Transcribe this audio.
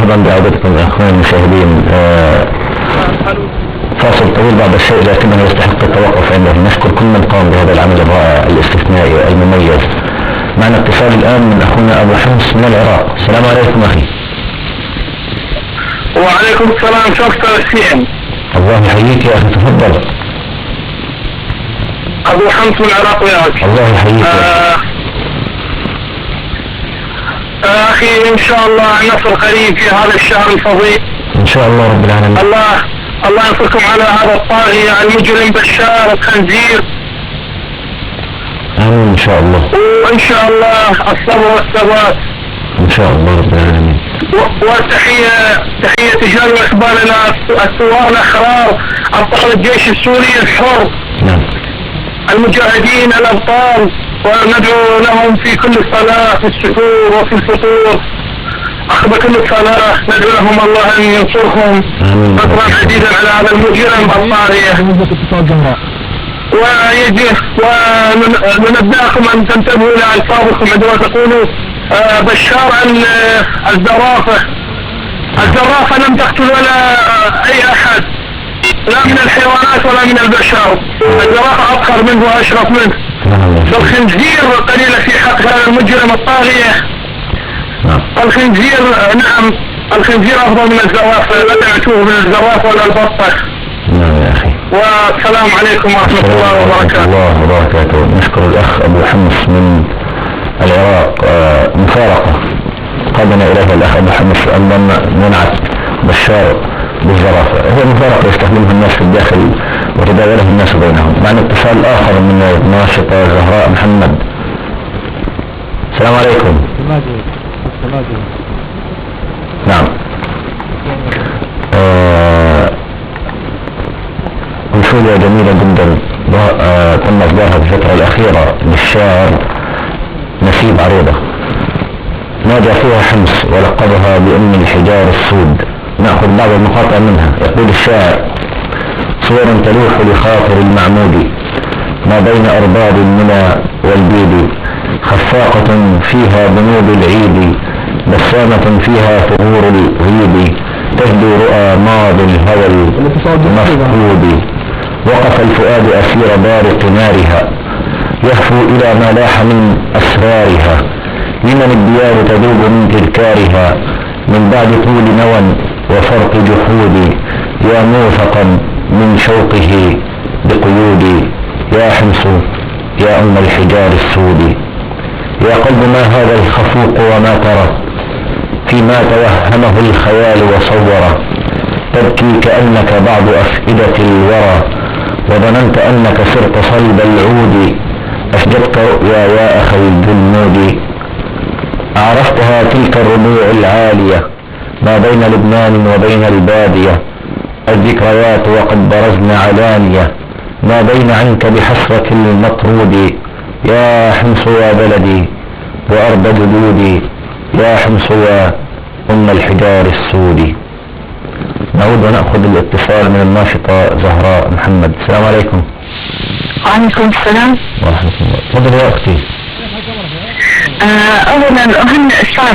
مرحبا بعودتكم اخواني المشاهدين. فاصل طويل بعض الشيء لكنه يستحق التوقف عنده. نشكر كل من قام بهذا العمل الرائع الاستثنائي المميز. معنا اتصال الان من اخونا ابو حمص من العراق. السلام عليكم اخي. وعليكم السلام. شكرا السيم. الله يحييك يا اخي، تفضل. ابو حمص من العراق وياك. الله يحييك. اخي ان شاء الله نصر قريب في هذا الشهر الفضيل ان شاء الله رب العالمين. الله ينصركم على هذا الطاغية المجرم بشار الخنزير. امين ان شاء الله. وان شاء الله الصبر والثبات ان شاء الله رب العالمين. تحية جل واخبارنا الثوار الاحرار ابطال الجيش السوري الحر. نعم. المجاهدين الابطال، وندعو لهم في كل صلاة في السحور وفي الفطور. أخذ كل الصلاة ندعو لهم الله أن ينصرهم نصرا عزيزا على هذا المجرم الطاغية. وننبهكم أن تنتبهوا إلى ألفاظكم عندما تقولوا بشار عن الزرافة. الزرافة لم تقتل ولا أي أحد، لا من الحيوانات ولا من البشر. الزرافة أبخر منه وأشرف منه. الخنزير قليلة في حق هذا المجرم الطاغية. الخنزير نعم، الخنزير أفضل من الزرافة، لا تعتوه من الزرافة ولا البطة. نعم يا أخي. والسلام عليكم ورحمة الله وبركاته. الله وبركاته. نشكر الأخ أبو حمص من العراق. مفارقة قادنا إليها الأخ أبو حمص أن منعت بشار بالزرافة. هي مفارقة يستخدمها الناس في الداخل وتداولها الناس بينهم. معنا اتصال آخر من ناشطة زهراء محمد. السلام عليكم. نعم. أنشودة جميلة جدا تم إصدارها في الفترة الأخيرة للشاعر نسيب عريضة، نادى فيها حمص ولقبها بأم الحجار السود. نأخذ بعض المقاطع منها. يقول الشاعر: صور تلوح لخاطر المعمود ما بين أرباب المنى والبيد، خفاقة فيها بنوب العيد، بسامة فيها ثغور الغيب، تهدي رؤى ماضي الهوى المفقود. وقف الفؤاد أسير بارق نارها، يهفو إلى ما لاح من أسرارها. لمن الديار تذوب من تذكارها، من بعد طول نوى وفرق جحود. يا موثقا من شوقه بقيود، يا حمص يا أم الحجار السود. يا قلب ما هذا الخفوق وما ترى، فيما توهمه الخيال وصوره. تبكي كأنك بعض أفئدة الورى، وظننت أنك صرت صلب العود. أفجدت رؤيا يا أخي الجنود، أعرفتها تلك الربوع العالية ما بين لبنان وبين البادية. الذكريات وقد برزن علانية، ما بين عنك بحسرة المطرود. يا حمص يا بلدي وأرض جدودي، يا حمص يا أم الحجار السود. نعود ونأخذ الاتصال من الناشطة زهراء محمد. السلام عليكم. وعليكم السلام ورحمة الله. تفضل يا أختي. أولا أهنئ الشعب